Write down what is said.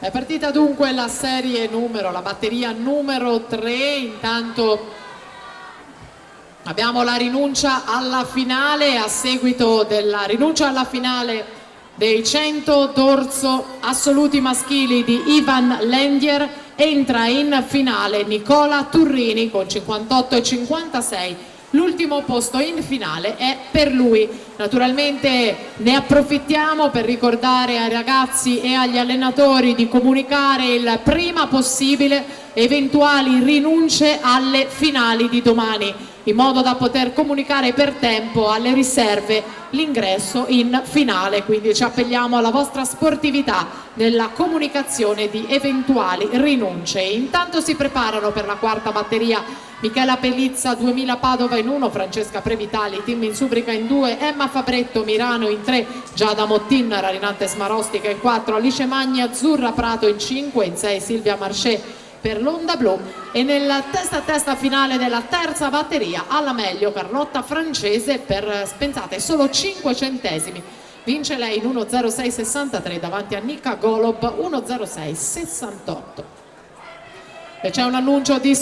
È partita dunque la batteria numero 3, intanto abbiamo la rinuncia alla finale. A seguito della rinuncia alla finale dei 100 dorso assoluti maschili di Ivan Lendier entra in finale Nicola Turrini con 58,56. L'ultimo posto in finale è per lui. Naturalmente ne approfittiamo per ricordare ai ragazzi e agli allenatori di comunicare il prima possibile eventuali rinunce alle finali di domani, in modo da poter comunicare per tempo alle riserve l'ingresso in finale. Quindi ci appelliamo alla vostra sportività nella comunicazione di eventuali rinunce. Intanto si preparano per la quarta batteria Michela Pellizza 2000 Padova in 1, Francesca Previtali Team Insubrica in 2, Emma Fabretto Mirano in 3, Giada Mottin Rarinante Smarostica in 4, Alice Magni Azzurra Prato in 5, in 6 Silvia Marché per l'Onda Blu, e nel testa a testa finale della terza batteria alla meglio Carlotta Francese per, pensate, solo 5 centesimi. Vince lei in 1.06.63 davanti a Nika Golob 1.06.68. E c'è un annuncio di